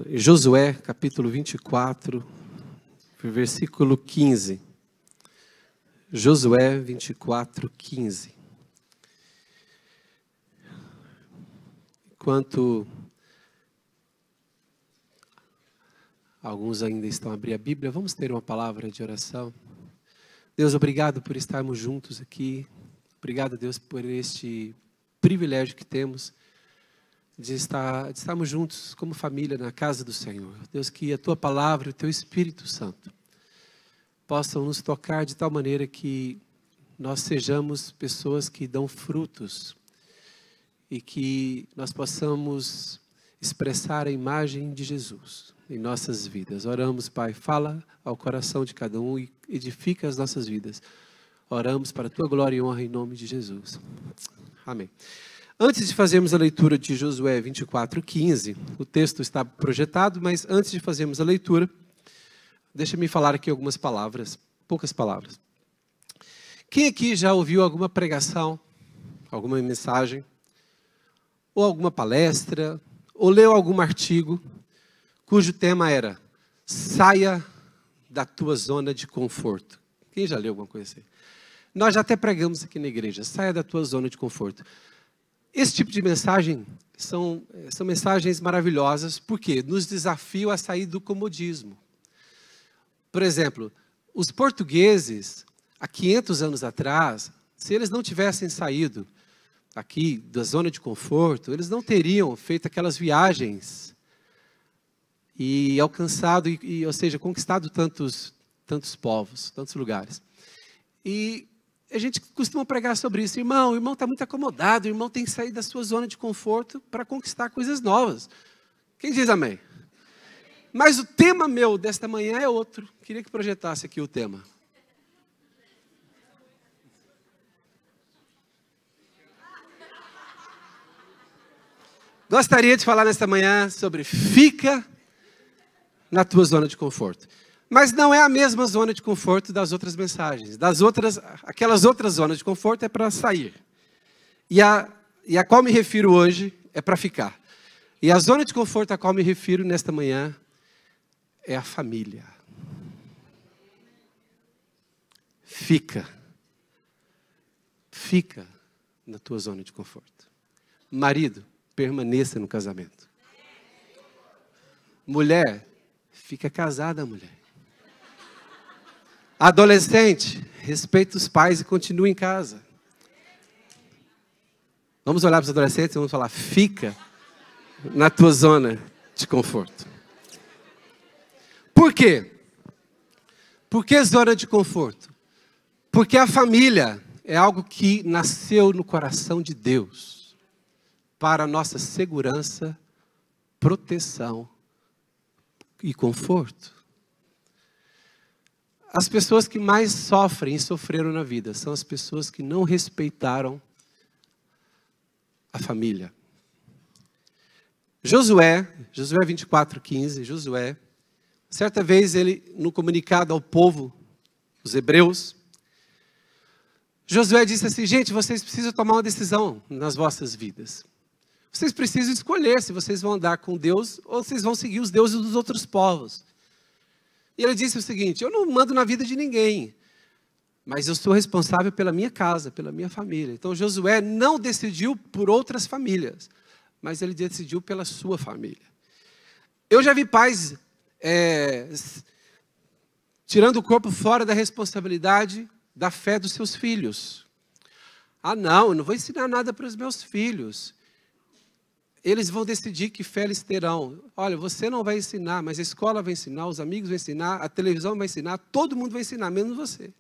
Josué, capítulo 24, versículo 15. Josué 24, 15. Enquanto alguns ainda estão a abrir a Bíblia, vamos ter uma palavra de oração. Deus, obrigado por estarmos juntos aqui. Obrigado, Deus, por este privilégio que temos de estarmos juntos como família na casa do Senhor. Deus, que a Tua palavra e o Teu Espírito Santo possam nos tocar de tal maneira que nós sejamos pessoas que dão frutos e que nós possamos expressar a imagem de Jesus em nossas vidas. Oramos, Pai, fala ao coração de cada um e edifica as nossas vidas. Oramos para a Tua glória e honra em nome de Jesus. Amém. Antes de fazermos a leitura de Josué 24, 15, o texto está projetado, mas antes de fazermos a leitura, deixa-me falar aqui algumas palavras, poucas palavras. Quem aqui já ouviu alguma pregação, alguma mensagem, ou alguma palestra, ou leu algum artigo, cujo tema era, saia da tua zona de conforto? Quem já leu alguma coisa assim? Nós já até pregamos aqui na igreja, saia da tua zona de conforto. Esse tipo de mensagem são mensagens maravilhosas, porque nos desafiam a sair do comodismo. Por exemplo, os portugueses, há 500 anos atrás, se eles não tivessem saído aqui da zona de conforto, eles não teriam feito aquelas viagens e alcançado, ou seja, conquistado tantos povos, tantos lugares. E a gente costuma pregar sobre isso. O irmão está muito acomodado, o irmão tem que sair da sua zona de conforto para conquistar coisas novas. Quem diz amém? Mas o tema meu desta manhã é outro. Queria que projetasse aqui o tema. Gostaria de falar nesta manhã sobre fica na tua zona de conforto. Mas não é a mesma zona de conforto das outras mensagens. Aquelas outras zonas de conforto é para sair. E a qual me refiro hoje é para ficar. E a zona de conforto a qual me refiro nesta manhã é a família. Fica na tua zona de conforto. Marido, permaneça no casamento. Mulher, fica casada, mulher. Adolescente, respeita os pais e continua em casa. Vamos olhar para os adolescentes e vamos falar, fica na tua zona de conforto. Por quê? Por que zona de conforto? Porque a família é algo que nasceu no coração de Deus para a nossa segurança, proteção e conforto. As pessoas que mais sofrem e sofreram na vida são as pessoas que não respeitaram a família. Josué 24, 15, certa vez ele, no comunicado ao povo, os hebreus, Josué disse assim, gente, vocês precisam tomar uma decisão nas vossas vidas. Vocês precisam escolher se vocês vão andar com Deus ou vocês vão seguir os deuses dos outros povos. E ele disse o seguinte, eu não mando na vida de ninguém, mas eu sou responsável pela minha casa, pela minha família. Então Josué não decidiu por outras famílias, mas ele decidiu pela sua família. Eu já vi pais tirando o corpo fora da responsabilidade da fé dos seus filhos. Não, eu não vou ensinar nada para os meus filhos. Eles vão decidir que fé eles terão. Olha, você não vai ensinar, mas a escola vai ensinar, os amigos vão ensinar, a televisão vai ensinar, todo mundo vai ensinar, menos você.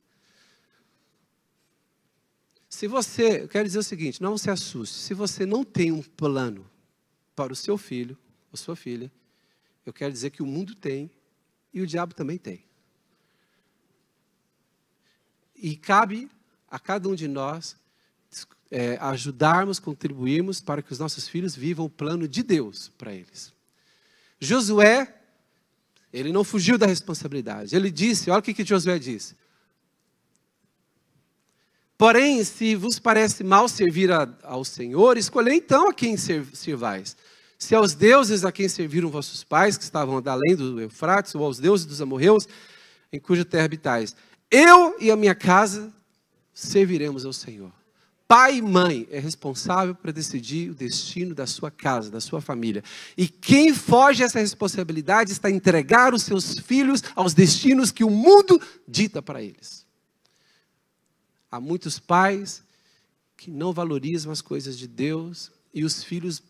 Eu quero dizer o seguinte, não se assuste. Se você não tem um plano para o seu filho ou sua filha, eu quero dizer que o mundo tem e o diabo também tem. E cabe a cada um de nós ajudarmos, contribuirmos para que os nossos filhos vivam o plano de Deus para eles. Josué, ele não fugiu da responsabilidade. Ele disse, olha o que Josué disse. Porém, se vos parece mal servir ao Senhor, escolhei então a quem servais. Se aos deuses a quem serviram vossos pais, que estavam além do Eufrates, ou aos deuses dos amorreus, em cuja terra habitais, eu e a minha casa serviremos ao Senhor. Pai e mãe é responsável para decidir o destino da sua casa, da sua família. E quem foge a essa responsabilidade está a entregar os seus filhos aos destinos que o mundo dita para eles. Há muitos pais que não valorizam as coisas de Deus e os filhos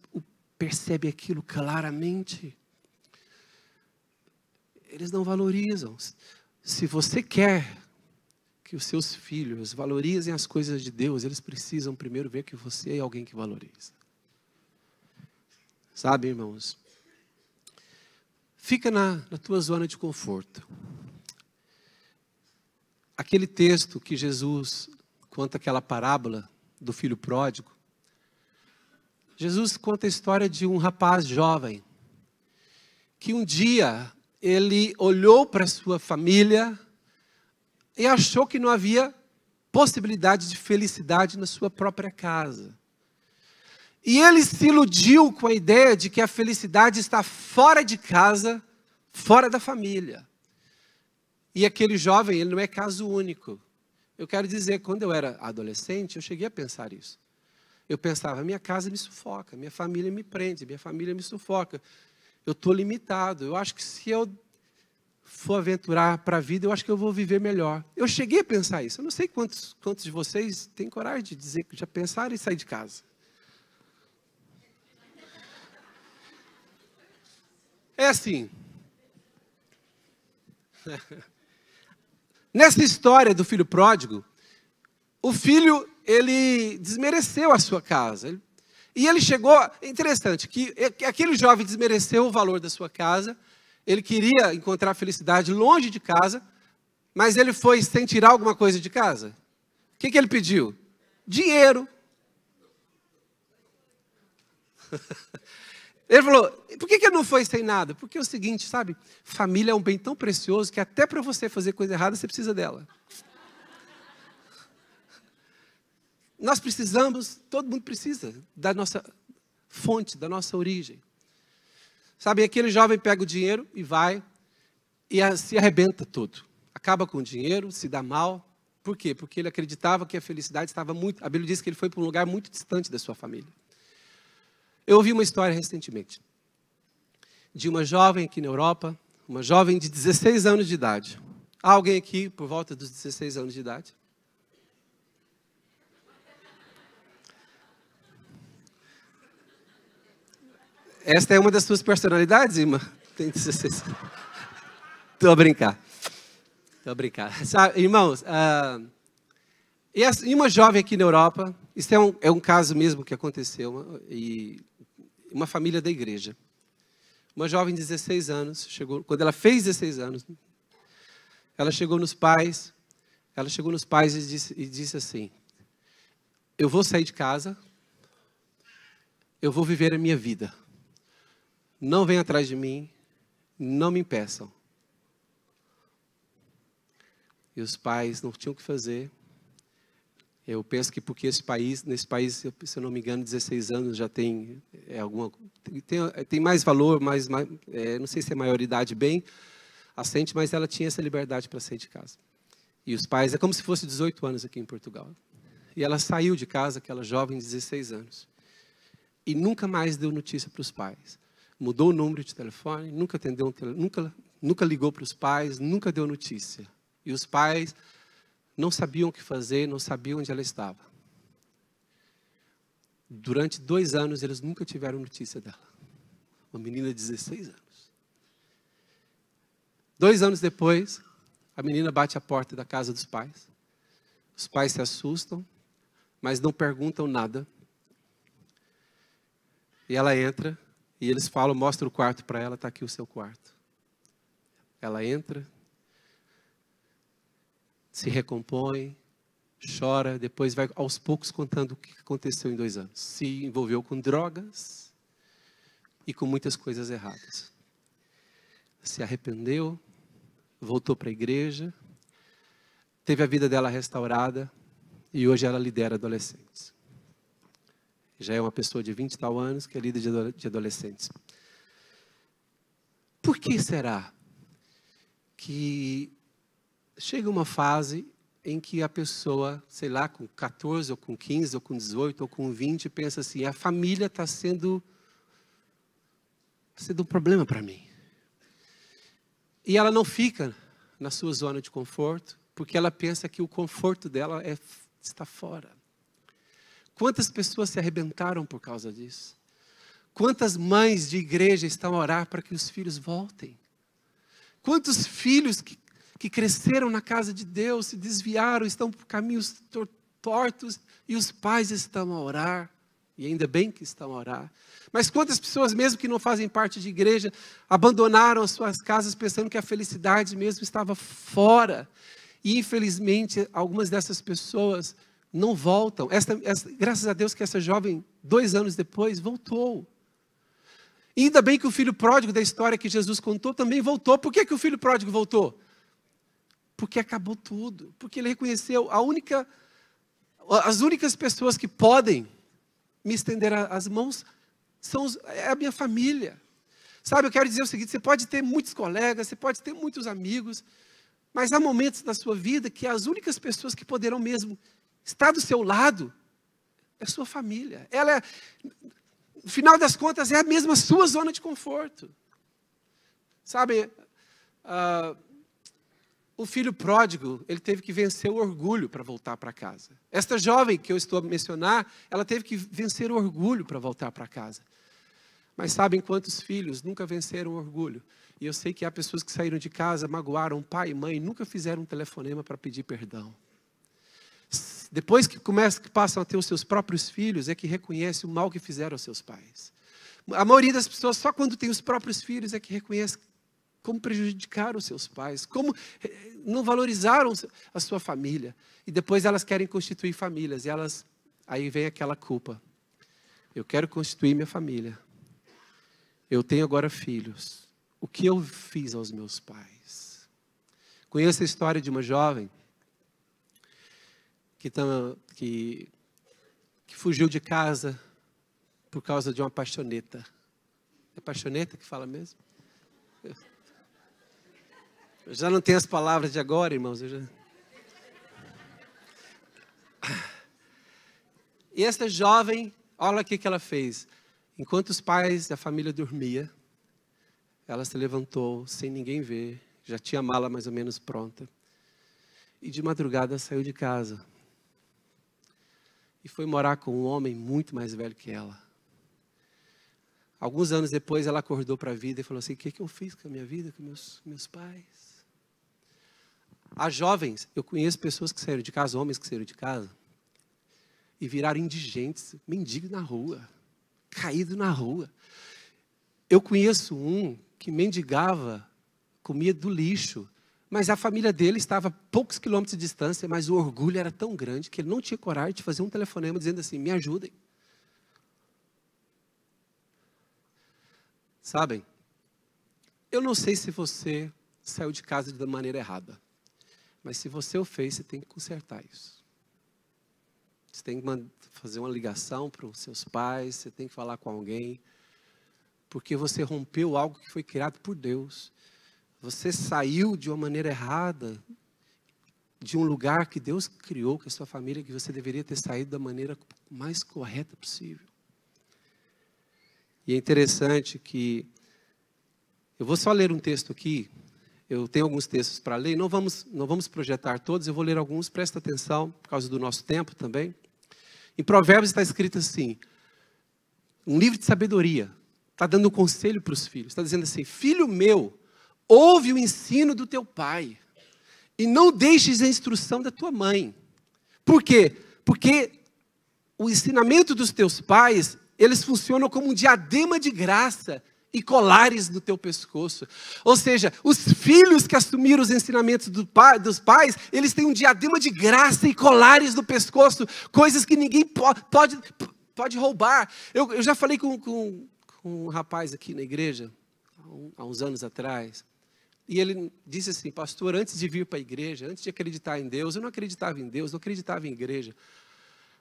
percebem aquilo claramente. Eles não valorizam. Se você quer que os seus filhos valorizem as coisas de Deus, eles precisam primeiro ver que você é alguém que valoriza. Sabe, irmãos? Fica na tua zona de conforto. Aquele texto que Jesus conta aquela parábola do filho pródigo, Jesus conta a história de um rapaz jovem, que um dia ele olhou para a sua família e achou que não havia possibilidade de felicidade na sua própria casa. E ele se iludiu com a ideia de que a felicidade está fora de casa, fora da família. E aquele jovem, ele não é caso único. Eu quero dizer, quando eu era adolescente, eu cheguei a pensar isso. Eu pensava, minha casa me sufoca, minha família me prende, minha família me sufoca. Eu estou limitado, eu acho que se eu for aventurar para a vida, eu acho que eu vou viver melhor. Eu cheguei a pensar isso. Eu não sei quantos de vocês têm coragem de dizer que já pensaram em sair de casa. É assim. Nessa história do filho pródigo, o filho, ele desmereceu a sua casa. E ele chegou, é interessante, que aquele jovem desmereceu o valor da sua casa. Ele queria encontrar felicidade longe de casa, mas ele foi sem tirar alguma coisa de casa. O que ele pediu? Dinheiro. Ele falou, por que ele não foi sem nada? Porque é o seguinte, sabe? Família é um bem tão precioso que até para você fazer coisa errada, você precisa dela. Nós precisamos, todo mundo precisa da nossa fonte, da nossa origem. Sabe, aquele jovem pega o dinheiro e vai e se arrebenta todo. Acaba com o dinheiro, se dá mal. Por quê? Porque ele acreditava que a felicidade estava muito... A Bíblia diz que ele foi para um lugar muito distante da sua família. Eu ouvi uma história recentemente de uma jovem aqui na Europa, uma jovem de 16 anos de idade. Há alguém aqui por volta dos 16 anos de idade? Esta é uma das suas personalidades, irmã? Tem 16. Estou a brincar. Sabe, irmãos, e uma jovem aqui na Europa, isso é um caso mesmo que aconteceu, e uma família da igreja. Uma jovem de 16 anos, quando ela fez 16 anos, ela chegou nos pais e disse assim, eu vou sair de casa, eu vou viver a minha vida. Não venham atrás de mim, não me impeçam. E os pais não tinham o que fazer. Eu penso que porque nesse país, se eu não me engano, 16 anos já tem tem mais valor, não sei se é maioridade bem assente, mas ela tinha essa liberdade para sair de casa. E os pais, é como se fosse 18 anos aqui em Portugal. E ela saiu de casa, aquela jovem de 16 anos. E nunca mais deu notícia para os pais. Mudou o número de telefone, nunca atendeu, nunca ligou para os pais, nunca deu notícia. E os pais não sabiam o que fazer, não sabiam onde ela estava. Durante 2 anos, eles nunca tiveram notícia dela. Uma menina de 16 anos. 2 anos depois, a menina bate à porta da casa dos pais. Os pais se assustam, mas não perguntam nada. E ela entra. E eles falam, mostra o quarto para ela, está aqui o seu quarto. Ela entra, se recompõe, chora, depois vai aos poucos contando o que aconteceu em 2 anos. Se envolveu com drogas e com muitas coisas erradas. Se arrependeu, voltou para a igreja, teve a vida dela restaurada e hoje ela lidera adolescentes. Já é uma pessoa de 20 e tal anos que é líder de adolescentes. Por que será que chega uma fase em que a pessoa, sei lá, com 14, ou com 15, ou com 18, ou com 20, pensa assim, a família está sendo um problema para mim. E ela não fica na sua zona de conforto, porque ela pensa que o conforto dela está fora. Quantas pessoas se arrebentaram por causa disso? Quantas mães de igreja estão a orar para que os filhos voltem? Quantos filhos que cresceram na casa de Deus, se desviaram, estão por caminhos tortos, e os pais estão a orar, e ainda bem que estão a orar. Mas quantas pessoas, mesmo que não fazem parte de igreja, abandonaram as suas casas pensando que a felicidade mesmo estava fora. E infelizmente, algumas dessas pessoas não voltam. Graças a Deus que essa jovem, 2 anos depois, voltou. E ainda bem que o filho pródigo da história que Jesus contou também voltou. Por que o filho pródigo voltou? Porque acabou tudo. Porque ele reconheceu as únicas pessoas que podem me estender as mãos é a minha família. Sabe, eu quero dizer o seguinte, você pode ter muitos colegas, você pode ter muitos amigos, mas há momentos da sua vida que as únicas pessoas que poderão mesmo estar do seu lado é a sua família. Ela no final das contas, é a mesma sua zona de conforto. Sabe, o filho pródigo, ele teve que vencer o orgulho para voltar para casa. Esta jovem que eu estou a mencionar, ela teve que vencer o orgulho para voltar para casa. Mas sabem quantos filhos nunca venceram o orgulho? E eu sei que há pessoas que saíram de casa, magoaram pai e mãe, nunca fizeram um telefonema para pedir perdão. Depois que passam a ter os seus próprios filhos, é que reconhece o mal que fizeram aos seus pais. A maioria das pessoas, só quando tem os próprios filhos, é que reconhece como prejudicaram os seus pais, como não valorizaram a sua família. E depois elas querem constituir famílias, e aí vem aquela culpa. Eu quero constituir minha família. Eu tenho agora filhos. O que eu fiz aos meus pais? Conheço a história de uma jovem que fugiu de casa por causa de uma paixoneta. É paixoneta que fala mesmo? Eu já não tenho as palavras de agora, irmãos. E essa jovem, olha o que ela fez. Enquanto os pais e a família dormia, ela se levantou sem ninguém ver. Já tinha a mala mais ou menos pronta. E de madrugada saiu de casa. E foi morar com um homem muito mais velho que ela. Alguns anos depois ela acordou para a vida e falou assim, o que eu fiz com a minha vida, com meus pais? As jovens, eu conheço pessoas que saíram de casa, homens que saíram de casa, e viraram indigentes, mendigos na rua, caído na rua. Eu conheço um que mendigava, comia do lixo, mas a família dele estava a poucos quilômetros de distância, mas o orgulho era tão grande que ele não tinha coragem de fazer um telefonema dizendo assim, me ajudem. Sabem, eu não sei se você saiu de casa da maneira errada, mas se você o fez, você tem que consertar isso. Você tem que fazer uma ligação para os seus pais, você tem que falar com alguém, porque você rompeu algo que foi criado por Deus. Você saiu de uma maneira errada, de um lugar que Deus criou, que é a sua família, que você deveria ter saído da maneira mais correta possível. E é interessante que, eu vou só ler um texto aqui, eu tenho alguns textos para ler, não vamos projetar todos, eu vou ler alguns, presta atenção, por causa do nosso tempo também. Em Provérbios está escrito assim, um livro de sabedoria, está dando um conselho para os filhos, está dizendo assim, filho meu, ouve o ensino do teu pai, e não deixes a instrução da tua mãe. Por quê? Porque o ensinamento dos teus pais, eles funcionam como um diadema de graça e colares no teu pescoço. Ou seja, os filhos que assumiram os ensinamentos dos pais, eles têm um diadema de graça e colares no pescoço, coisas que ninguém pode roubar. Eu já falei com um rapaz aqui na igreja, há uns anos atrás, e ele disse assim, pastor, antes de vir para a igreja, antes de acreditar em Deus, eu não acreditava em Deus, não acreditava em igreja.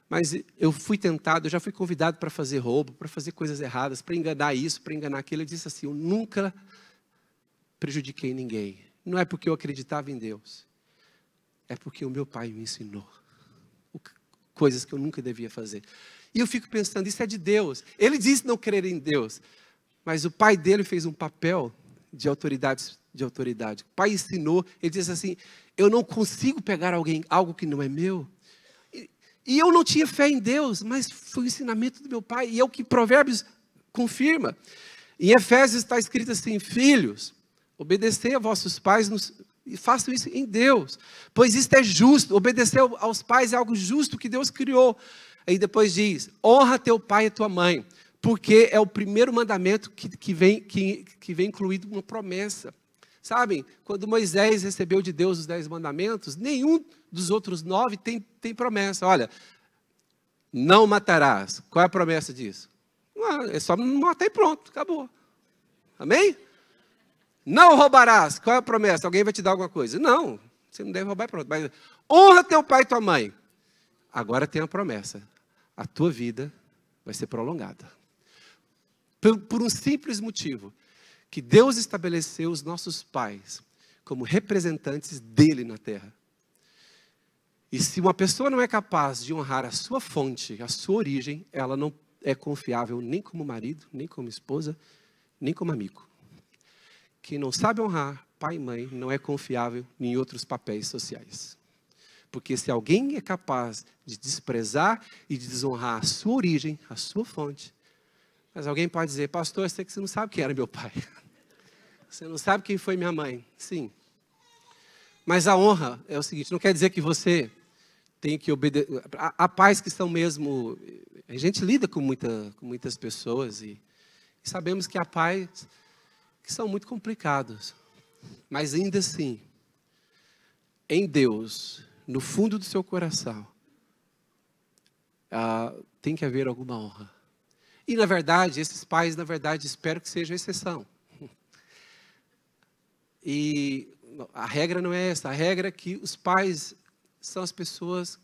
Mas eu fui tentado, eu já fui convidado para fazer roubo, para fazer coisas erradas, para enganar isso, para enganar aquilo. Ele disse assim, eu nunca prejudiquei ninguém. Não é porque eu acreditava em Deus, é porque o meu pai me ensinou coisas que eu nunca devia fazer. E eu fico pensando, isso é de Deus. Ele disse não crer em Deus, mas o pai dele fez um papel de autoridade. O pai ensinou, ele disse assim, eu não consigo pegar algo que não é meu. E eu não tinha fé em Deus, mas foi o ensinamento do meu pai, e é o que Provérbios confirma. Em Efésios está escrito assim, filhos, obedecei a vossos pais e façam isso em Deus, pois isto é justo. Obedecer aos pais é algo justo que Deus criou. Aí depois diz, honra teu pai e tua mãe, porque é o primeiro mandamento que vem incluído uma promessa. Sabem, quando Moisés recebeu de Deus os 10 mandamentos, nenhum dos outros 9 tem promessa. Olha, não matarás. Qual é a promessa disso? É só não matar e pronto, acabou. Amém? Não roubarás. Qual é a promessa? Alguém vai te dar alguma coisa? Não, você não deve roubar e pronto. Mas honra teu pai e tua mãe. Agora tem a promessa. A tua vida vai ser prolongada. Por um simples motivo. Que Deus estabeleceu os nossos pais como representantes dele na terra. E se uma pessoa não é capaz de honrar a sua fonte, a sua origem, ela não é confiável nem como marido, nem como esposa, nem como amigo. Quem não sabe honrar pai e mãe não é confiável em outros papéis sociais. Porque se alguém é capaz de desprezar e de desonrar a sua origem, a sua fonte, mas alguém pode dizer, pastor, eu sei que você não sabe quem era meu pai. Você não sabe quem foi minha mãe. Sim. Mas a honra é o seguinte, não quer dizer que você tem que obedecer. Há pais que são mesmo... A gente lida com muitas pessoas e sabemos que há pais que são muito complicados. Mas ainda assim, em Deus, no fundo do seu coração, tem que haver alguma honra. E, na verdade, esses pais, espero que sejam exceção. E a regra não é essa. A regra é que os pais são as pessoas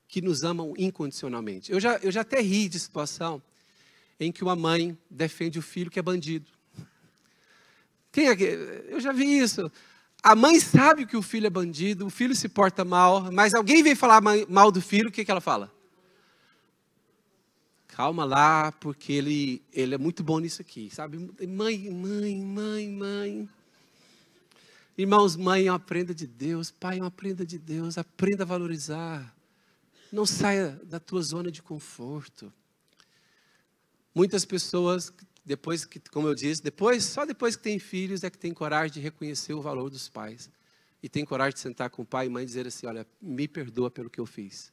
que nos amam incondicionalmente. Eu já até ri de situação em que uma mãe defende o filho que é bandido. Eu já vi isso. A mãe sabe que o filho é bandido, o filho se porta mal, mas alguém vem falar mal do filho, o que ela fala? Calma lá, porque ele é muito bom nisso aqui, sabe? Mãe. Irmãos, mãe é uma prenda de Deus, pai é uma prenda de Deus, aprenda a valorizar. Não saia da tua zona de conforto. Muitas pessoas, como eu disse, só depois que tem filhos é que tem coragem de reconhecer o valor dos pais. E tem coragem de sentar com o pai e mãe e dizer assim, olha, me perdoa pelo que eu fiz.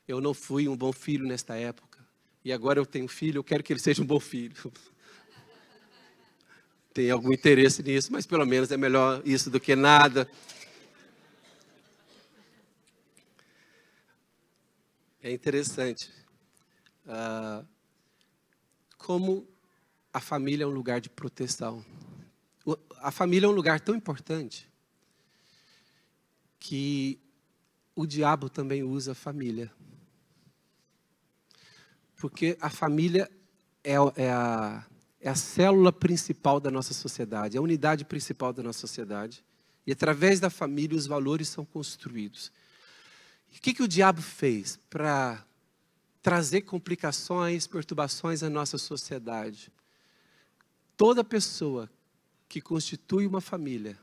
Eu não fui um bom filho nesta época. E agora eu tenho filho, eu quero que ele seja um bom filho. Tem algum interesse nisso, mas pelo menos é melhor isso do que nada. É interessante como a família é um lugar de proteção. A família é um lugar tão importante que o diabo também usa a família. Porque a família é a célula principal da nossa sociedade, é a unidade principal da nossa sociedade. E através da família os valores são construídos. E o que o diabo fez para trazer complicações, perturbações à nossa sociedade? Toda pessoa que constitui uma família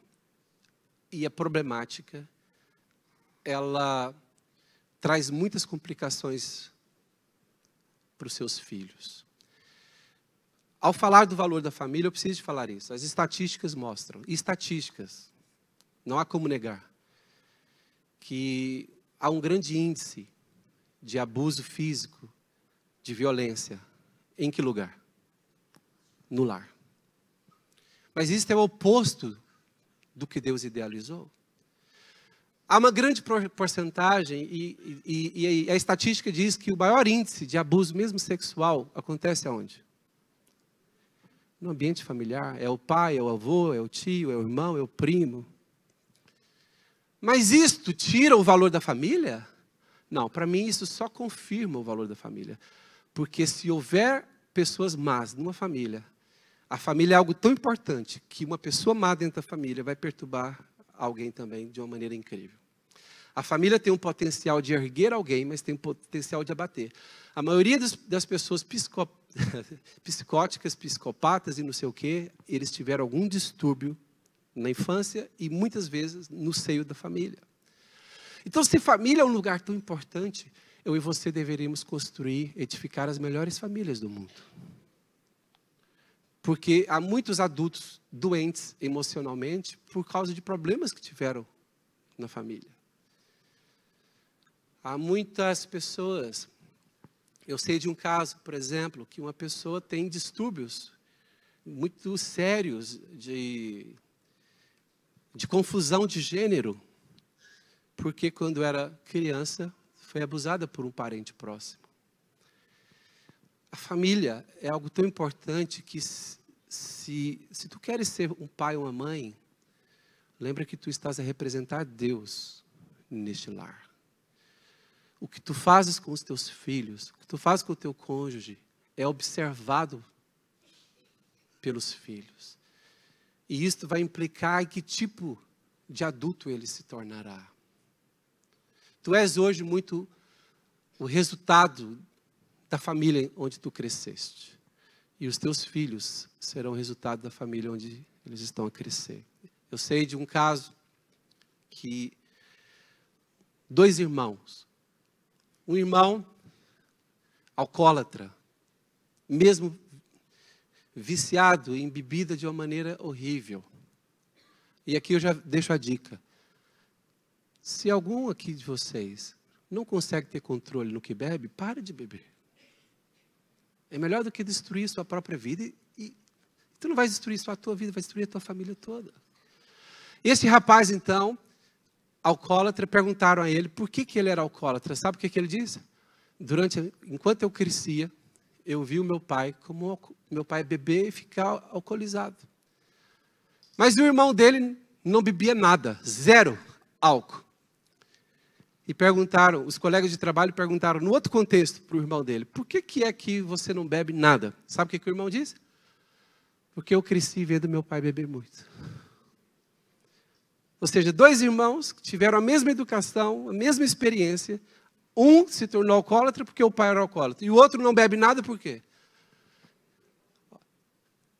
e é problemática, ela traz muitas complicações para os seus filhos. Ao falar do valor da família, eu preciso de falar isso. As estatísticas mostram, não há como negar, que há um grande índice de abuso físico, de violência. Em que lugar? No lar. Mas isso é o oposto do que Deus idealizou. Há uma grande porcentagem, e a estatística diz que o maior índice de abuso, mesmo sexual, acontece aonde? No ambiente familiar. É o pai, é o avô, é o tio, é o irmão, é o primo. Mas isto tira o valor da família? Não, para mim isso só confirma o valor da família. Porque se houver pessoas más numa família, a família é algo tão importante que uma pessoa má dentro da família vai perturbar alguém também de uma maneira incrível. A família tem um potencial de erguer alguém, mas tem um potencial de abater. A maioria das pessoas psicóticas, psicopatas e não sei o quê, eles tiveram algum distúrbio na infância e muitas vezes no seio da família. Então, se família é um lugar tão importante, eu e você deveríamos construir, edificar as melhores famílias do mundo. Porque há muitos adultos doentes emocionalmente por causa de problemas que tiveram na família. Há muitas pessoas, eu sei de um caso, por exemplo, que uma pessoa tem distúrbios muito sérios de confusão de gênero, porque quando era criança foi abusada por um parente próximo. A família é algo tão importante que se tu queres ser um pai ou uma mãe, lembra que tu estás a representar Deus neste lar. O que tu fazes com os teus filhos, o que tu fazes com o teu cônjuge, é observado pelos filhos. E isto vai implicar em que tipo de adulto ele se tornará. Tu és hoje muito o resultado da família onde tu cresceste. E os teus filhos serão o resultado da família onde eles estão a crescer. Eu sei de um caso que 2 irmãos, um irmão alcoólatra, mesmo viciado em bebida de uma maneira horrível. E aqui eu já deixo a dica. Se algum aqui de vocês não consegue ter controle no que bebe, pare de beber. É melhor do que destruir sua própria vida e tu não vai destruir só a tua vida, vai destruir a tua família toda. Esse rapaz, então, alcoólatra, perguntaram a ele por que ele era alcoólatra. Sabe o que ele disse? Enquanto eu crescia, eu vi o meu pai beber e ficar alcoolizado. Mas o irmão dele não bebia nada, 0 álcool. E perguntaram, os colegas de trabalho perguntaram, no outro contexto, para o irmão dele, por que é que você não bebe nada? Sabe o que o irmão disse? Porque eu cresci vendo meu pai beber muito. Ou seja, 2 irmãos que tiveram a mesma educação, a mesma experiência. Um se tornou alcoólatra porque o pai era alcoólatra. E o outro não bebe nada por quê?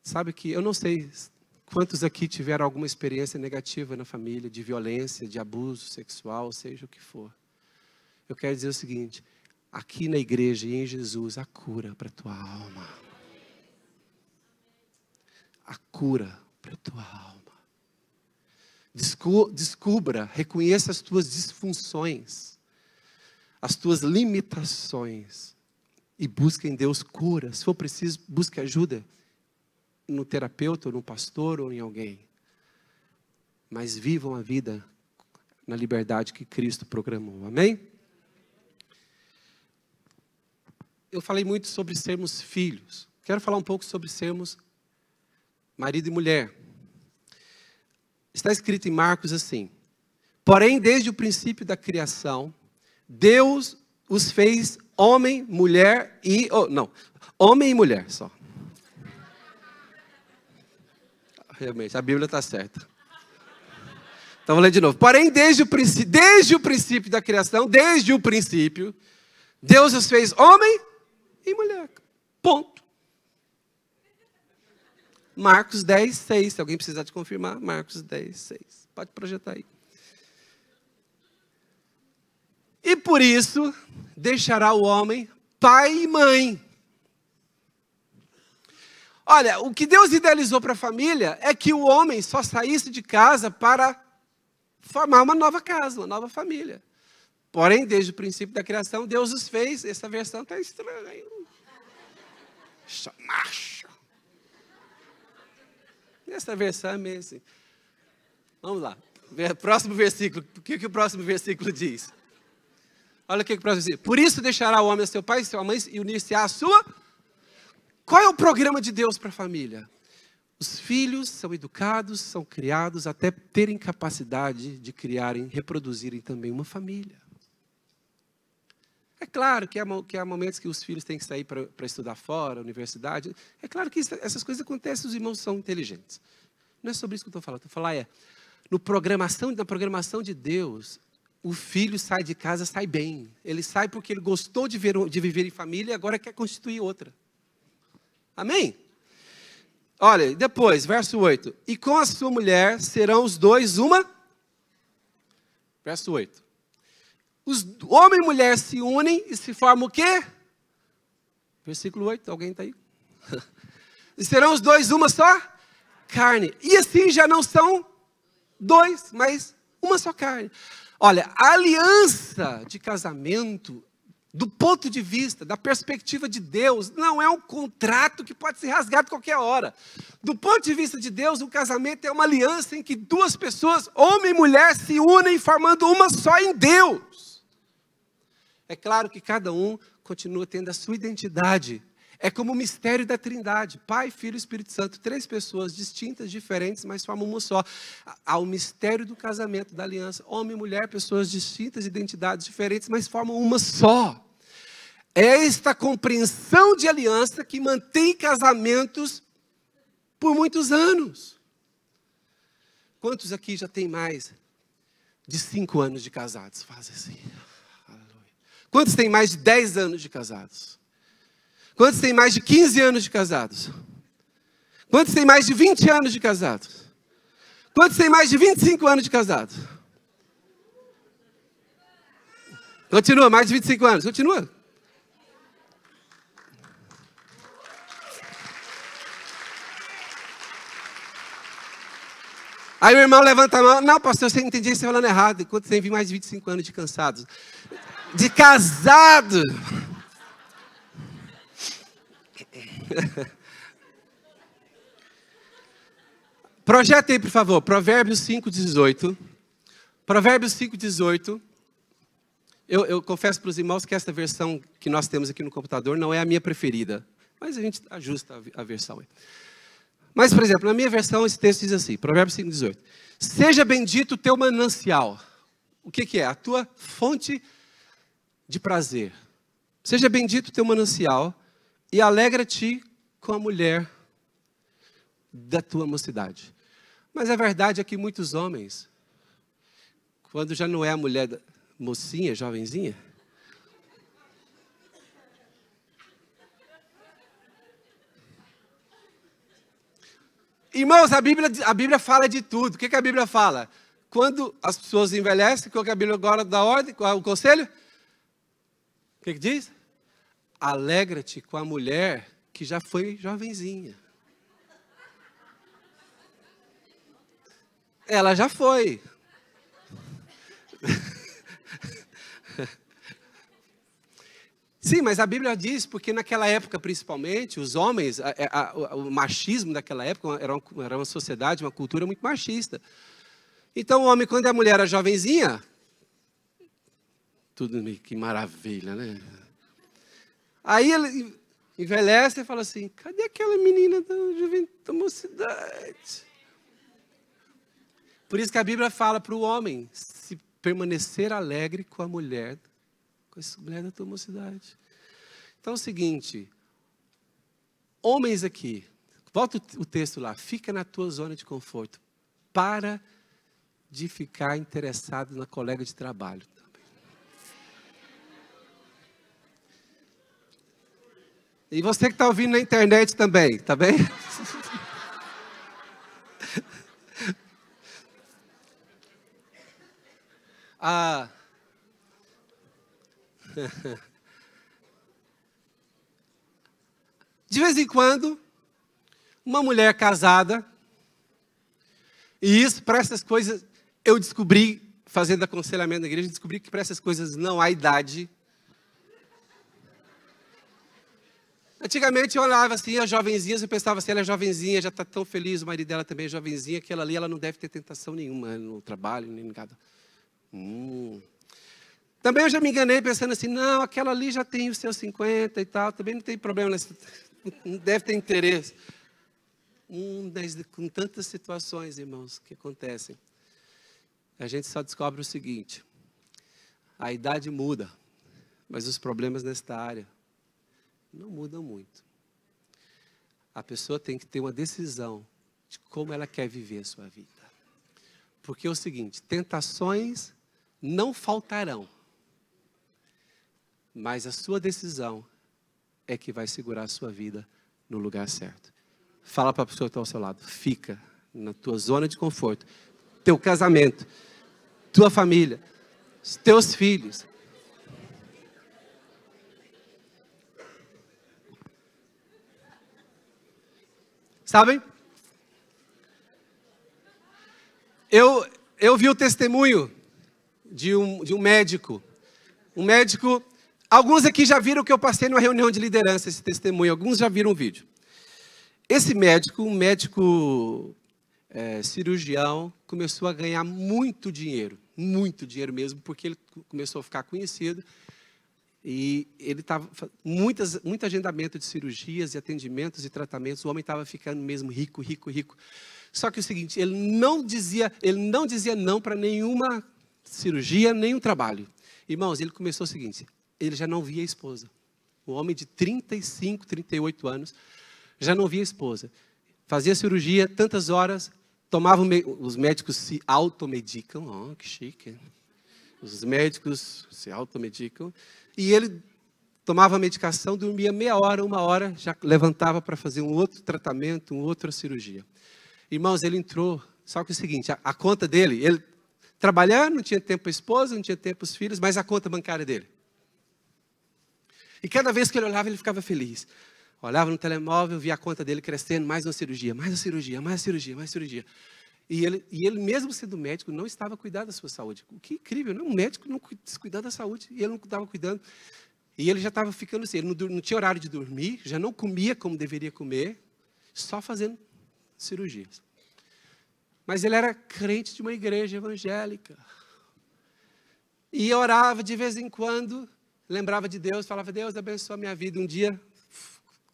Sabe que eu não sei quantos aqui tiveram alguma experiência negativa na família, de violência, de abuso sexual, seja o que for. Eu quero dizer o seguinte, aqui na igreja e em Jesus, há cura para a tua alma. A cura para a tua alma. Descubra, reconheça as tuas disfunções, as tuas limitações e busque em Deus cura. Se for preciso, busque ajuda no terapeuta, ou no pastor, ou em alguém. Mas vivam a vida na liberdade que Cristo programou. Amém? Eu falei muito sobre sermos filhos. Quero falar um pouco sobre sermos marido e mulher. Está escrito em Marcos assim: porém, desde o princípio da criação, Deus os fez homem, mulher e... homem e mulher só. Realmente, a Bíblia está certa. Então, vou ler de novo. Porém, desde o princípio da criação, desde o princípio, Deus os fez homem e mulher. Ponto. Marcos 10, 6. Se alguém precisar de confirmar, Marcos 10, 6. Pode projetar aí. E por isso, deixará o homem pai e mãe. Olha, o que Deus idealizou para a família é que o homem só saísse de casa para formar uma nova casa, uma nova família. Porém, desde o princípio da criação, Deus os fez. Essa versão está estranha. Macho. Essa versão é meio assim. Vamos lá. Próximo versículo. O que o próximo versículo diz? Olha o que o próximo versículo. Por isso deixará o homem a seu pai e sua mãe e unir-se-á à sua. Qual é o programa de Deus para a família? Os filhos são educados, são criados até terem capacidade de criarem, reproduzirem também uma família. É claro que há momentos que os filhos têm que sair para estudar fora, universidade. É claro que essas coisas acontecem, os irmãos são inteligentes. Não é sobre isso que eu estou falando. Estou falando na programação de Deus, o filho sai de casa, sai bem. Ele sai porque ele gostou de viver em família e agora quer constituir outra. Amém? Olha, depois, verso 8. E com a sua mulher serão os dois uma... Verso 8. Homem e mulher se unem e se formam o quê? Versículo 8, alguém está aí? E serão os dois uma só carne. E assim já não são dois, mas uma só carne. Olha, a aliança de casamento, do ponto de vista, da perspectiva de Deus, não é um contrato que pode ser rasgado a qualquer hora. Do ponto de vista de Deus, o casamento é uma aliança em que duas pessoas, homem e mulher, se unem formando uma só em Deus. É claro que cada um continua tendo a sua identidade. É como o mistério da Trindade. Pai, Filho e Espírito Santo. 3 pessoas distintas, diferentes, mas formam uma só. Há o mistério do casamento, da aliança. Homem e mulher, pessoas distintas, identidades diferentes, mas formam uma só. É esta compreensão de aliança que mantém casamentos por muitos anos. Quantos aqui já tem mais de 5 anos de casados? Faz assim. Quantos têm mais de 10 anos de casados? Quantos têm mais de 15 anos de casados? Quantos têm mais de 20 anos de casados? Quantos têm mais de 25 anos de casados? Continua, mais de 25 anos, continua. Aí o irmão levanta a mão. Não, pastor, você entendi, você está falando errado. Quantos têm mais de 25 anos de cansados? De casado. Projeta aí, por favor, Provérbios 5:18. Provérbios 5:18. Eu confesso para os irmãos que essa versão que nós temos aqui no computador não é a minha preferida. Mas a gente ajusta a versão. Mas, por exemplo, na minha versão esse texto diz assim, Provérbios 5:18. Seja bendito o teu manancial. O que é? A tua fonte de prazer. Seja bendito o teu manancial e alegra-te com a mulher da tua mocidade. Mas a verdade é que muitos homens, quando já não é a mulher da mocinha, jovenzinha, irmãos, a Bíblia fala de tudo. O que a Bíblia fala? Quando as pessoas envelhecem, qual que a Bíblia agora dá ordem? Qual é o conselho? O que diz? Alegra-te com a mulher que já foi jovenzinha. Ela já foi. Sim, mas a Bíblia diz, porque naquela época, principalmente, os homens, o machismo daquela época era uma sociedade, uma cultura muito machista. Então o homem, quando a mulher era jovenzinha, tudo que maravilha, né? Aí ele envelhece e fala assim, cadê aquela menina da mocidade? Por isso que a Bíblia fala para o homem, se permanecer alegre com a mulher da tua mocidade. Então é o seguinte, homens aqui, volta o texto lá, fica na tua zona de conforto. Para de ficar interessado na colega de trabalho. E você que está ouvindo na internet também, tá bem? De vez em quando, uma mulher casada, e isso, para essas coisas, eu descobri, fazendo aconselhamento na igreja, descobri que para essas coisas não há idade. Antigamente eu olhava assim, as jovenzinhas, eu pensava assim, ela é jovenzinha, já está tão feliz, o marido dela também é jovenzinha, aquela ali, ela não deve ter tentação nenhuma no trabalho, nem nada. Também eu já me enganei pensando assim, não, aquela ali já tem os seus 50 e tal, também não tem problema, não deve ter interesse. Com tantas situações, irmãos, que acontecem, a gente só descobre o seguinte, a idade muda, Mas os problemas nesta área não mudam muito. A pessoa tem que ter uma decisão de como ela quer viver a sua vida. Porque é o seguinte, tentações não faltarão. Mas a sua decisão é que vai segurar a sua vida no lugar certo. Fala para a pessoa que está ao seu lado, fica na tua zona de conforto. Teu casamento, tua família, os teus filhos. Sabem? Eu vi o testemunho de um médico. Um médico, alguns aqui já viram que eu passei numa reunião de liderança, esse testemunho. Alguns já viram o vídeo. Esse médico, um médico cirurgião, começou a ganhar muito dinheiro mesmo, porque ele começou a ficar conhecido. E ele estava muito agendamento de cirurgias e atendimentos e tratamentos. O homem estava ficando mesmo rico. Só que é o seguinte, ele não dizia não para nenhuma cirurgia, nenhum trabalho. Irmãos, ele começou o seguinte, ele já não via a esposa. Um homem de 35, 38 anos, já não via a esposa. Fazia cirurgia tantas horas, os médicos se automedicam. Oh, que chique. Os médicos se automedicam. E ele tomava a medicação, dormia meia hora, 1 hora, já levantava para fazer um outro tratamento, uma outra cirurgia. Irmãos, ele entrou, só que é o seguinte, a conta dele, ele trabalhando, não tinha tempo para a esposa, não tinha tempo para os filhos, mas a conta bancária dele. E cada vez que ele olhava, ele ficava feliz. Olhava no telemóvel, via a conta dele crescendo, mais uma cirurgia. E ele mesmo sendo médico, não estava cuidando da sua saúde. O que incrível, né? Um médico não se cuidar da saúde, e ele não estava cuidando. E ele já estava ficando assim, ele não tinha horário de dormir, já não comia como deveria comer, só fazendo cirurgias. Mas ele era crente de uma igreja evangélica. E orava de vez em quando, lembrava de Deus, falava, Deus abençoa a minha vida. Um dia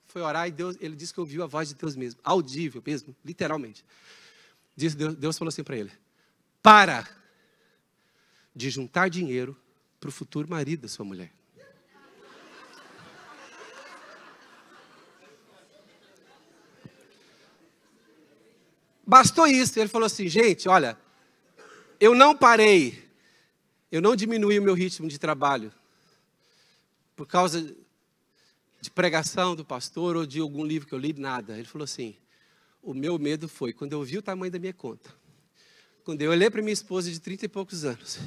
foi orar e ele disse que ouviu a voz de Deus mesmo, audível mesmo, literalmente. Deus falou assim para ele, para de juntar dinheiro para o futuro marido da sua mulher. Bastou isso, ele falou assim, gente, olha, eu não parei, eu não diminuí o meu ritmo de trabalho por causa de pregação do pastor ou de algum livro que eu li, nada. Ele falou assim, o meu medo foi quando eu vi o tamanho da minha conta. Quando eu olhei para minha esposa de 30 e poucos anos.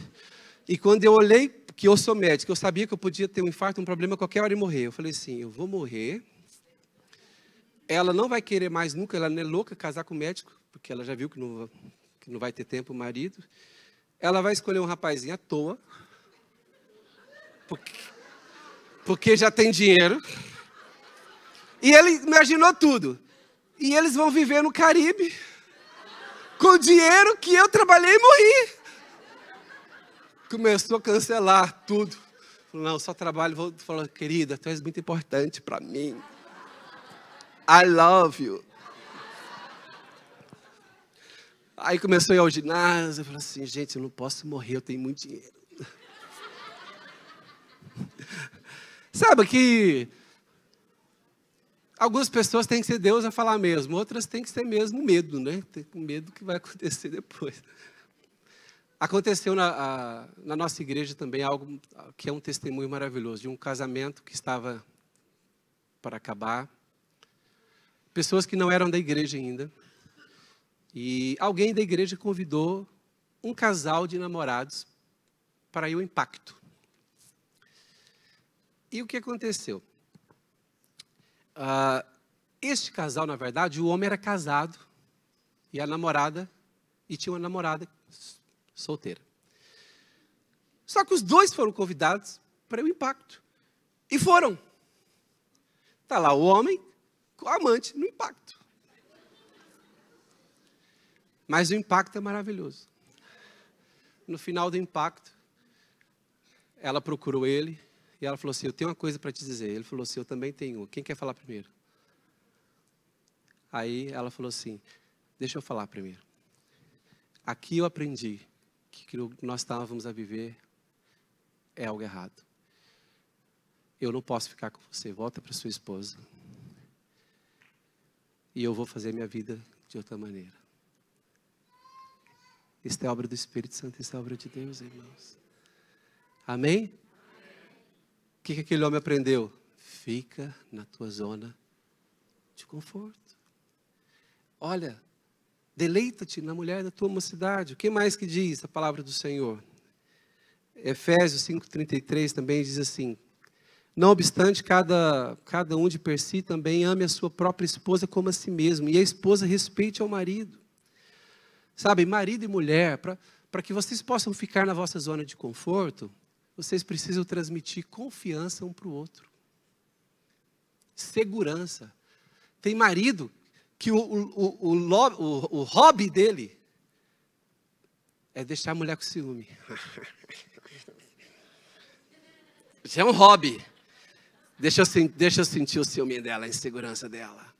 E quando eu olhei, que eu sou médico, eu sabia que eu podia ter um infarto, um problema, qualquer hora e morrer. Eu falei assim, eu vou morrer. Ela não vai querer mais nunca, ela não é louca casar com médico, porque ela já viu que não vai ter tempo o marido. Ela vai escolher um rapazinho à toa. Porque já tem dinheiro. E ele imaginou tudo. E eles vão viver no Caribe com o dinheiro que eu trabalhei e morri. Começou a cancelar tudo. Falou, não, só trabalho. Falou, querida, tu és muito importante para mim. I love you. Aí começou a ir ao ginásio. Eu falei assim, gente, eu não posso morrer, eu tenho muito dinheiro. Sabe que algumas pessoas têm que ser Deus a falar mesmo, outras têm que ser mesmo medo, né? Tem medo que vai acontecer depois. Aconteceu na nossa igreja também algo que é um testemunho maravilhoso, de um casamento que estava para acabar. Pessoas que não eram da igreja ainda. E alguém da igreja convidou um casal de namorados para ir ao Impacto. E o que aconteceu? Este casal, na verdade, o homem era casado e tinha uma namorada solteira. Só que os dois foram convidados para o Impacto. E foram. Está lá o homem com a amante no Impacto. Mas o Impacto é maravilhoso. No final do Impacto, ela procurou ele e ela falou assim, eu tenho uma coisa para te dizer. Ele falou assim, eu também tenho. Quem quer falar primeiro? Aí ela falou assim, deixa eu falar primeiro. Aqui eu aprendi que o que nós estávamos a viver é algo errado. eu não posso ficar com você, volta para sua esposa. E eu vou fazer minha vida de outra maneira. Isso é obra do Espírito Santo, isso é obra de Deus, irmãos. Amém? O que aquele homem aprendeu? Fica na tua zona de conforto. Olha, deleita-te na mulher da tua mocidade. O que mais que diz a palavra do Senhor? Efésios 5:33 também diz assim: não obstante, cada um de per si também ame a sua própria esposa como a si mesmo, e a esposa respeite ao marido. Sabe, marido e mulher, para que vocês possam ficar na vossa zona de conforto, vocês precisam transmitir confiança um para o outro. Segurança. Tem marido que o hobby dele é deixar a mulher com ciúme. Isso é um hobby. Deixa eu sentir o ciúme dela, a insegurança dela.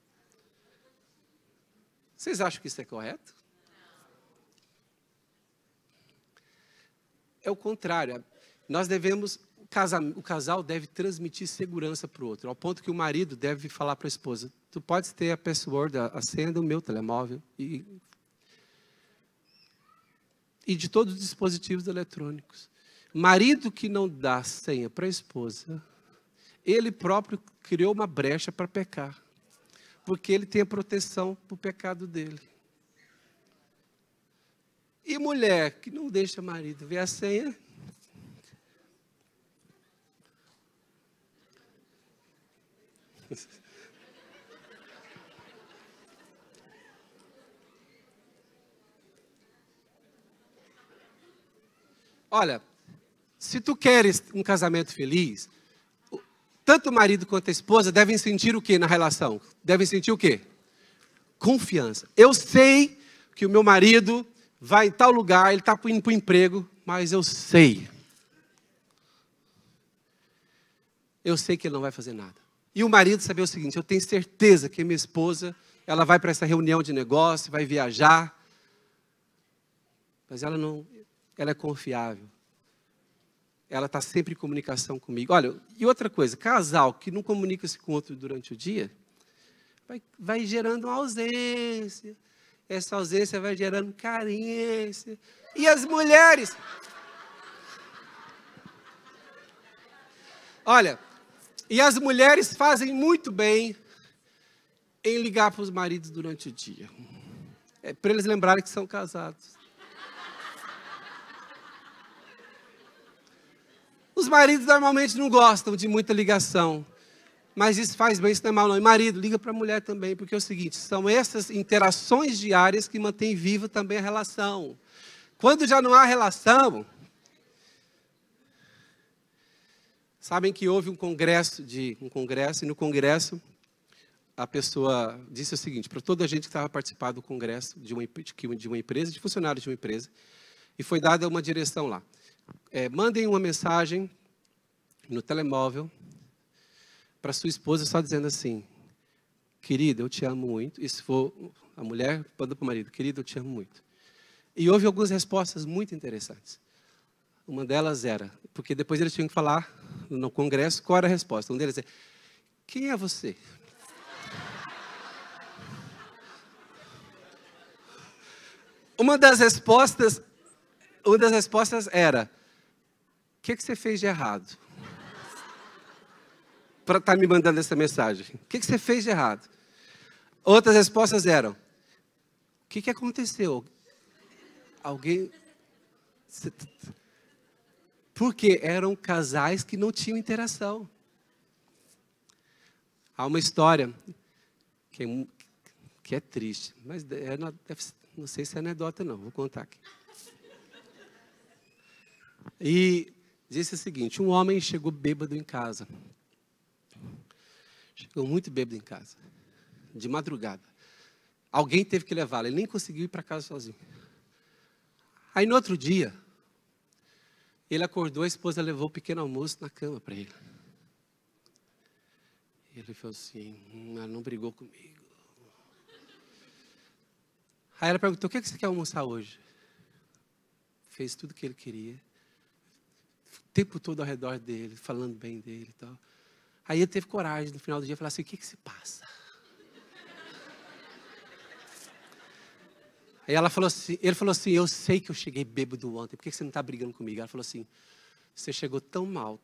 Vocês acham que isso é correto? É o contrário. O casal deve transmitir segurança para o outro, ao ponto que o marido deve falar para a esposa: tu podes ter a password, a senha do meu telemóvel e de todos os dispositivos eletrônicos. Marido que não dá senha para a esposa, ele próprio criou uma brecha para pecar, porque ele tem a proteção para o pecado dele. E mulher que não deixa marido ver a senha, olha, se tu queres um casamento feliz, tanto o marido quanto a esposa devem sentir o que na relação? Devem sentir o quê? Confiança. Eu sei que o meu marido vai em tal lugar, ele está indo para o emprego, mas eu sei que ele não vai fazer nada. E o marido saber o seguinte: eu tenho certeza que minha esposa, ela vai para essa reunião de negócio, vai viajar, mas ela é confiável. Ela está sempre em comunicação comigo. Olha, e outra coisa, casal que não comunica-se com o outro durante o dia, vai gerando uma ausência. Essa ausência vai gerando carência. E as mulheres? Olha, e as mulheres fazem muito bem em ligar para os maridos durante o dia. É para eles lembrarem que são casados. Os maridos normalmente não gostam de muita ligação. Mas isso faz bem, isso não é mal não. E marido, liga para a mulher também, porque é o seguinte: são essas interações diárias que mantêm viva também a relação. Quando já não há relação, sabem que houve um congresso, e no congresso a pessoa disse o seguinte, para toda a gente que estava participando do congresso de uma empresa, de funcionários de uma empresa, e foi dada uma direção lá. Mandem uma mensagem no telemóvel para sua esposa, só dizendo assim: querida, eu te amo muito. E se for a mulher, manda para o marido: querida, eu te amo muito. E houve algumas respostas muito interessantes. Uma delas era, porque depois eles tinham que falar no congresso qual era a resposta. Um deles é: quem é você? Uma das respostas era: o que você fez de errado? Para estar me mandando essa mensagem. O que você fez de errado? Outras respostas eram: o que aconteceu? Alguém... Porque eram casais que não tinham interação. Há uma história que é triste, mas não sei se é anedota não, vou contar aqui. E disse o seguinte: um homem chegou bêbado em casa. Chegou muito bêbado em casa, de madrugada. Alguém teve que levá-lo, ele nem conseguiu ir para casa sozinho. Aí no outro dia, ele acordou, a esposa levou o pequeno almoço na cama para ele. Ele falou assim: ela não brigou comigo. Aí ela perguntou: o que você quer almoçar hoje? Fez tudo o que ele queria. O tempo todo ao redor dele, falando bem dele e tal. Aí ele teve coragem, no final do dia, falar assim, o que se passa? Aí ele falou assim, eu sei que eu cheguei bêbado ontem, por que você não está brigando comigo? Ela falou assim, você chegou tão mal,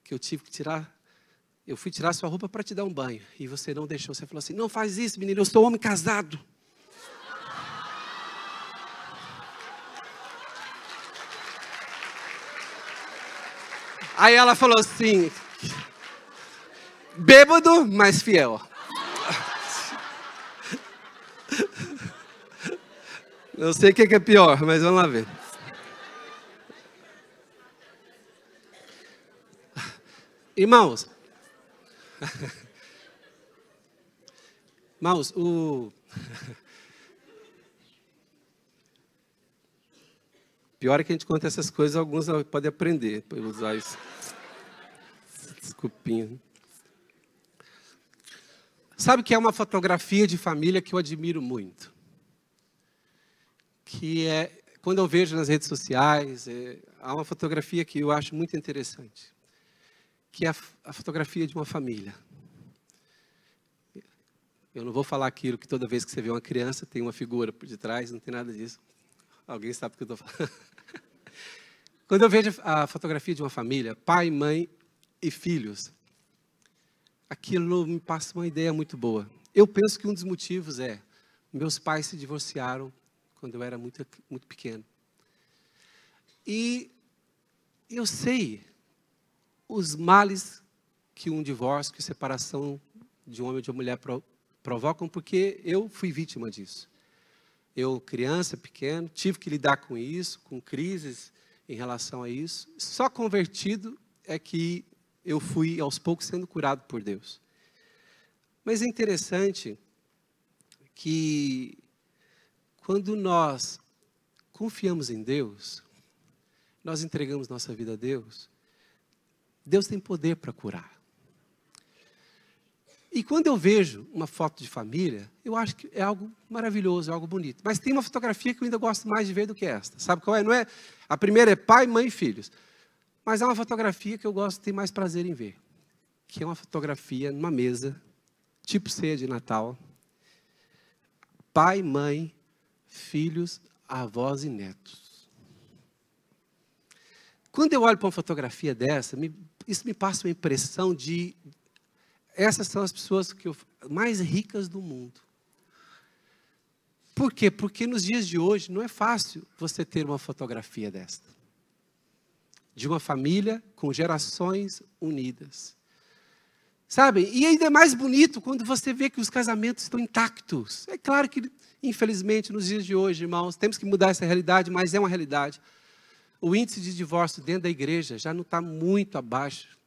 que eu fui tirar sua roupa para te dar um banho, e você não deixou. Você falou assim, não faz isso, menino, eu sou homem casado. Aí ela falou assim, bêbado, mas fiel. Não sei o que é pior, mas vamos lá ver. Irmãos, o pior é que a gente conta essas coisas, alguns podem aprender para usar isso. Desculpinha. Sabe o que é uma fotografia de família que eu admiro muito? Que é, quando eu vejo nas redes sociais, há uma fotografia que eu acho muito interessante, que é a fotografia de uma família. Eu não vou falar aquilo que toda vez que você vê uma criança tem uma figura por detrás, não tem nada disso. Alguém sabe o que eu estou falando? Quando eu vejo a fotografia de uma família, pai, mãe e filhos, aquilo me passa uma ideia muito boa. Eu penso que um dos motivos é, meus pais se divorciaram quando eu era muito pequeno. E eu sei os males que um divórcio, que separação de um homem e de uma mulher provocam, porque eu fui vítima disso. Eu, criança, pequeno, tive que lidar com isso, com crises em relação a isso. Só convertido é que eu fui, aos poucos, sendo curado por Deus. Mas é interessante que, quando nós confiamos em Deus, nós entregamos nossa vida a Deus, Deus tem poder para curar. E quando eu vejo uma foto de família, eu acho que é algo maravilhoso, é algo bonito. Mas tem uma fotografia que eu ainda gosto mais de ver do que esta. Sabe qual é? Não é? A primeira é pai, mãe e filhos. Mas há uma fotografia que eu gosto de ter mais prazer em ver. Que é uma fotografia numa mesa, tipo ceia de Natal. Pai, mãe, filhos, avós e netos. Quando eu olho para uma fotografia dessa, isso me passa uma impressão de... Essas são as pessoas mais ricas do mundo. Por quê? Porque nos dias de hoje não é fácil você ter uma fotografia desta. De uma família com gerações unidas. Sabe? E ainda é mais bonito quando você vê que os casamentos estão intactos. É claro que, infelizmente, nos dias de hoje, irmãos, temos que mudar essa realidade, mas é uma realidade. O índice de divórcio dentro da igreja já não está muito abaixo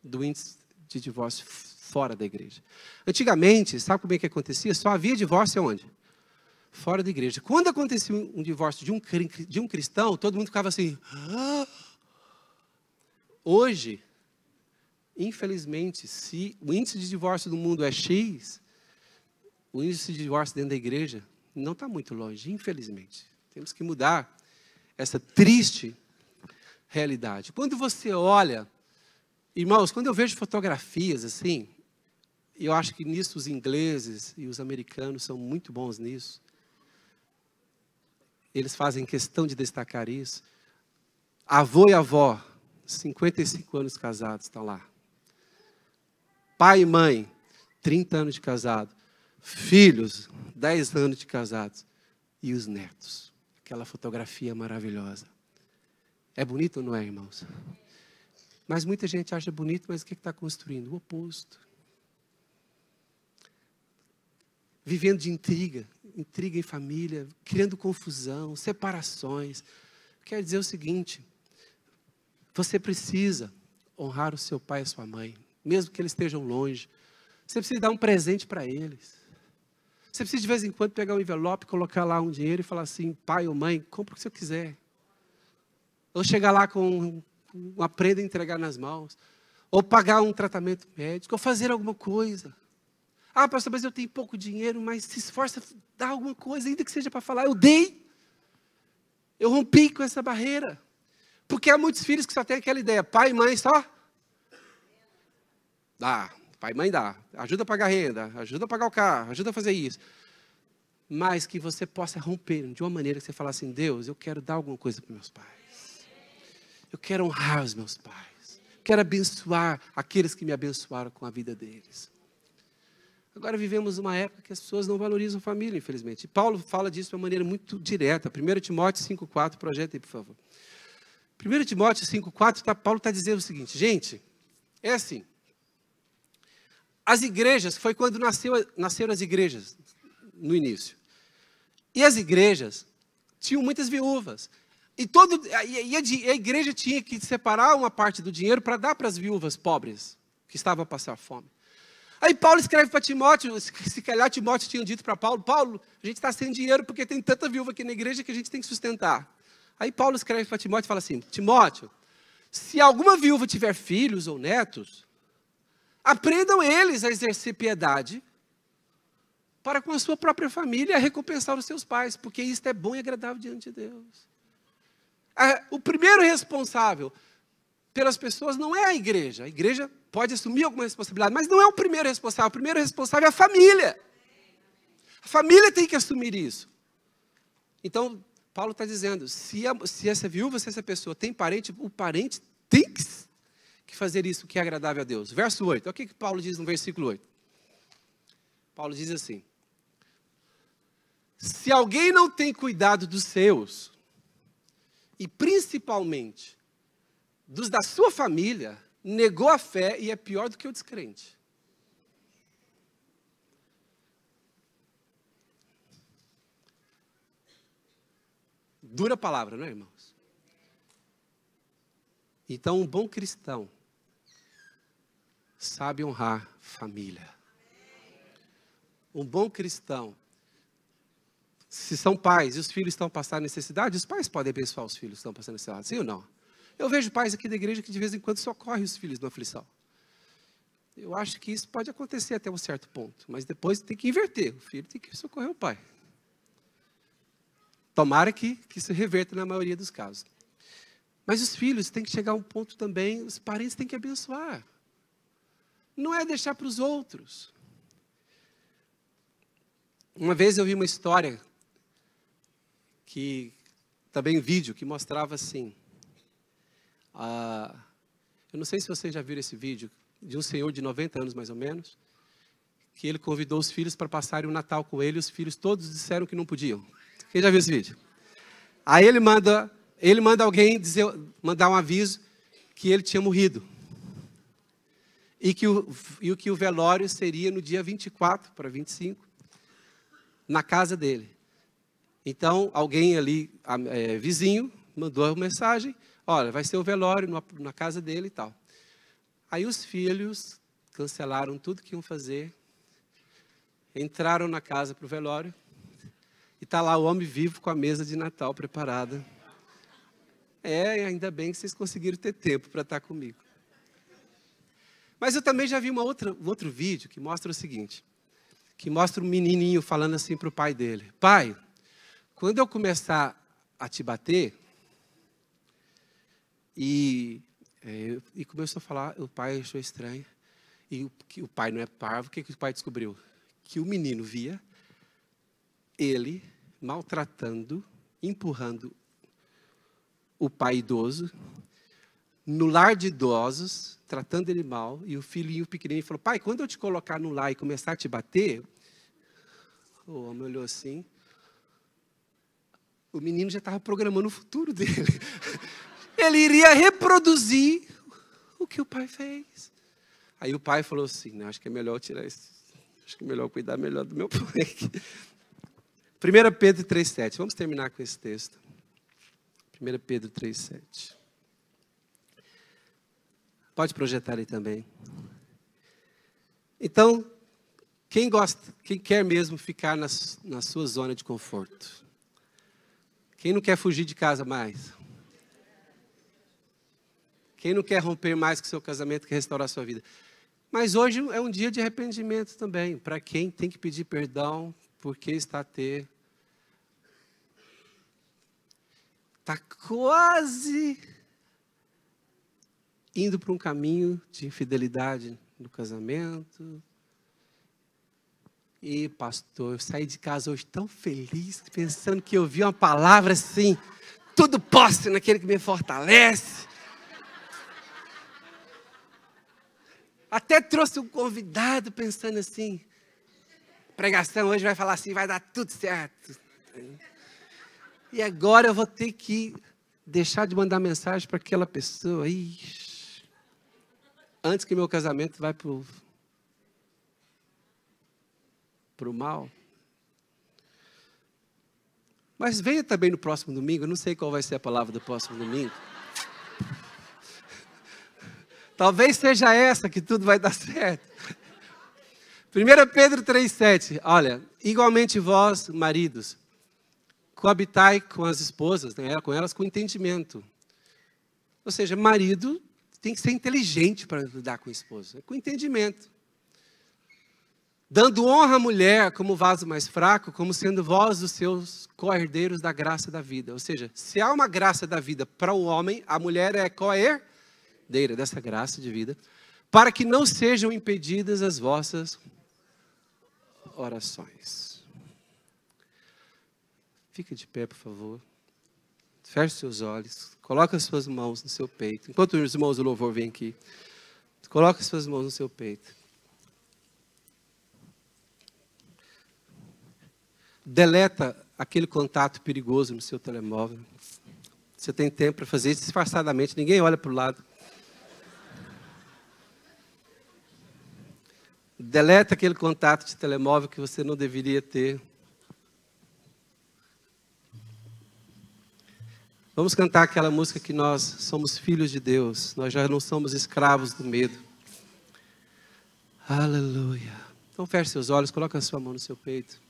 do índice de divórcio fora da igreja. Antigamente, sabe como é que acontecia? Só havia divórcio onde? Fora da igreja. Quando acontecia um divórcio de um cristão, todo mundo ficava assim... Ah! Hoje, infelizmente, se o índice de divórcio do mundo é X, o índice de divórcio dentro da igreja não está muito longe, infelizmente. Temos que mudar essa triste realidade. Quando você olha... Irmãos, quando eu vejo fotografias assim, eu acho que nisso os ingleses e os americanos são muito bons nisso. Eles fazem questão de destacar isso. Avô e avó, 55 anos casados, estão lá. Pai e mãe, 30 anos de casado. Filhos, 10 anos de casados. E os netos. Aquela fotografia maravilhosa. É bonito ou não é, irmãos? Mas muita gente acha bonito, mas o que está construindo? O oposto. Vivendo de intriga em família, criando confusão, separações. Quer dizer o seguinte, você precisa honrar o seu pai e a sua mãe, mesmo que eles estejam longe. Você precisa dar um presente para eles. Você precisa de vez em quando pegar um envelope, colocar lá um dinheiro e falar assim, pai ou mãe, compra o que você quiser. Ou chegar lá com uma prenda e entregar nas mãos. Ou pagar um tratamento médico, ou fazer alguma coisa. Ah, pastor, mas eu tenho pouco dinheiro, mas se esforça, dá alguma coisa, ainda que seja para falar, eu dei. Eu rompi com essa barreira. Porque há muitos filhos que só têm aquela ideia, pai e mãe só Dá. Pai e mãe dá. Ajuda a pagar renda, ajuda a pagar o carro, ajuda a fazer isso. Mas que você possa romper de uma maneira que você fala assim, Deus, eu quero dar alguma coisa para meus pais. Eu quero honrar os meus pais. Quero abençoar aqueles que me abençoaram com a vida deles. Agora vivemos uma época que as pessoas não valorizam a família, infelizmente. E Paulo fala disso de uma maneira muito direta. 1 Timóteo 5,4, projeta aí, por favor. 1 Timóteo 5,4, Paulo está dizendo o seguinte, gente, é assim. As igrejas, foi quando nasceram as igrejas, no início. E as igrejas tinham muitas viúvas. E a igreja tinha que separar uma parte do dinheiro para dar para as viúvas pobres, que estavam a passar fome. Aí Paulo escreve para Timóteo, se calhar Timóteo tinha dito para Paulo, Paulo, a gente está sem dinheiro porque tem tanta viúva aqui na igreja que a gente tem que sustentar. Aí Paulo escreve para Timóteo e fala assim, Timóteo, se alguma viúva tiver filhos ou netos, aprendam eles a exercer piedade para com a sua própria família, a recompensar os seus pais, porque isso é bom e agradável diante de Deus. O primeiro responsável pelas pessoas não é a igreja. A igreja pode assumir alguma responsabilidade, mas não é o primeiro responsável. O primeiro responsável é a família. A família tem que assumir isso. Então, Paulo está dizendo, se essa viúva, se essa pessoa tem parente, o parente tem que fazer isso que é agradável a Deus. Verso 8, olha o que Paulo diz no versículo 8. Paulo diz assim, se alguém não tem cuidado dos seus, e principalmente dos da sua família, negou a fé e é pior do que o descrente. Dura palavra, não é, irmãos? Então, um bom cristão sabe honrar família. Um bom cristão, se são pais e os filhos estão passando necessidade, os pais podem abençoar os filhos que estão passando necessidade, sim ou não? Eu vejo pais aqui da igreja que de vez em quando socorrem os filhos na aflição. Eu acho que isso pode acontecer até um certo ponto, mas depois tem que inverter. O filho tem que socorrer o pai. Tomara que isso reverta na maioria dos casos. Mas os filhos têm que chegar a um ponto também, os parentes têm que abençoar. Não é deixar para os outros. Uma vez eu vi uma história, também vídeo, que mostrava assim, eu não sei se vocês já viram esse vídeo, de um senhor de 90 anos mais ou menos, que ele convidou os filhos para passarem o Natal com ele, e os filhos todos disseram que não podiam. Quem já viu esse vídeo? Aí ele manda alguém mandar um aviso que ele tinha morrido. E que o velório seria no dia 24 para 25, na casa dele. Então, alguém ali, vizinho, mandou a mensagem, olha, vai ser o velório na casa dele e tal. Aí os filhos cancelaram tudo que iam fazer, entraram na casa para o velório, e está lá o homem vivo com a mesa de Natal preparada. Ainda bem que vocês conseguiram ter tempo para estar comigo. Mas eu também já vi um outro vídeo que mostra o seguinte, que mostra um menininho falando assim para o pai dele, pai, quando eu começar a te bater, e começou a falar, o pai achou estranho, e o pai não é parvo, o que o pai descobriu? Que o menino via ele maltratando, empurrando o pai idoso, no lar de idosos, tratando ele mal, e o filhinho pequenininho falou, pai, quando eu te colocar no lar e começar a te bater, o homem olhou assim, o menino já estava programando o futuro dele. Ele iria reproduzir o que o pai fez. Aí o pai falou assim, não, acho que é melhor tirar isso, acho que é melhor cuidar melhor do meu pai. 1 Pedro 3,7, vamos terminar com esse texto. 1 Pedro 3,7. Pode projetar aí também. Então, quem quer mesmo ficar na sua zona de conforto? Quem não quer fugir de casa mais? Quem não quer romper mais com o seu casamento, quer restaurar a sua vida? Mas hoje é um dia de arrependimento também, para quem tem que pedir perdão, porque está quase indo para um caminho de infidelidade no casamento. E pastor, eu saí de casa hoje tão feliz, pensando que eu vi uma palavra assim, tudo posso naquele que me fortalece. Até trouxe um convidado pensando assim, pregação hoje vai falar assim, vai dar tudo certo. E agora eu vou ter que deixar de mandar mensagem para aquela pessoa. Ixi, antes que meu casamento vá para o mal. Mas venha também no próximo domingo. Eu não sei qual vai ser a palavra do próximo domingo. Talvez seja essa que tudo vai dar certo. 1 Pedro 3,7. Olha, igualmente vós, maridos, coabitai com as esposas, né, com elas com entendimento. Ou seja, marido tem que ser inteligente para lidar com a esposa, com entendimento. Dando honra à mulher como vaso mais fraco, como sendo vós os seus co-herdeiros da graça da vida. Ou seja, se há uma graça da vida para o homem, a mulher é co-herdeira dessa graça de vida, para que não sejam impedidas as vossas orações. Fica de pé, por favor. Feche seus olhos. Coloque as suas mãos no seu peito. Enquanto os irmãos do louvor vêm aqui, coloque as suas mãos no seu peito. Deleta aquele contato perigoso no seu telemóvel. Você tem tempo para fazer isso disfarçadamente. Ninguém olha para o lado. Deleta aquele contato de telemóvel que você não deveria ter. Vamos cantar aquela música que nós somos filhos de Deus. Nós já não somos escravos do medo. Aleluia. Então feche seus olhos, coloque a sua mão no seu peito.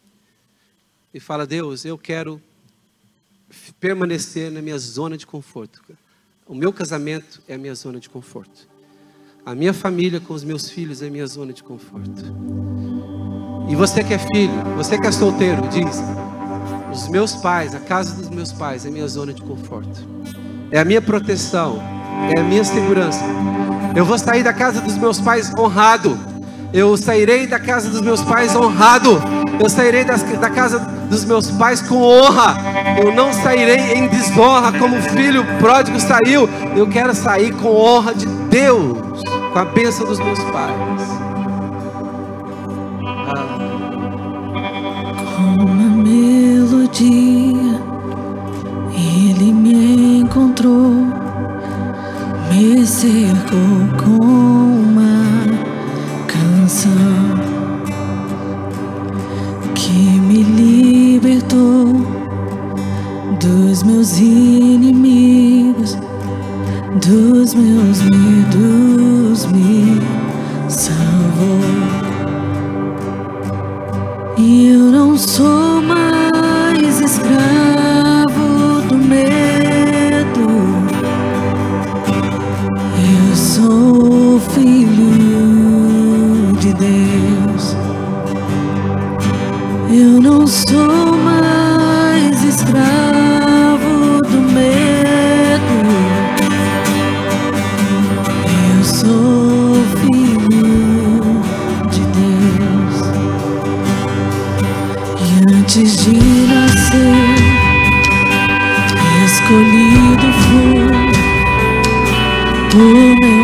E fala, Deus, eu quero permanecer na minha zona de conforto. O meu casamento é a minha zona de conforto. A minha família com os meus filhos é a minha zona de conforto. E você que é filho, você que é solteiro, diz... Os meus pais, a casa dos meus pais é a minha zona de conforto. É a minha proteção, é a minha segurança. Eu vou sair da casa dos meus pais honrado. Eu sairei da casa dos meus pais honrado. Eu sairei da casa dos meus pais com honra. Eu não sairei em desonra como o filho pródigo saiu. Eu quero sair com honra de Deus, com a bênção dos meus pais. Uma melodia, ele me encontrou, me cercou com uma canção que me libertou dos meus inimigos, dos meus medos, me salvou. E eu não sou mais escravo do medo. Eu sou filho de Deus. Eu não sou mais escravo do medo. Eu sou filho de Deus. Antes de nascer, escolhido foi por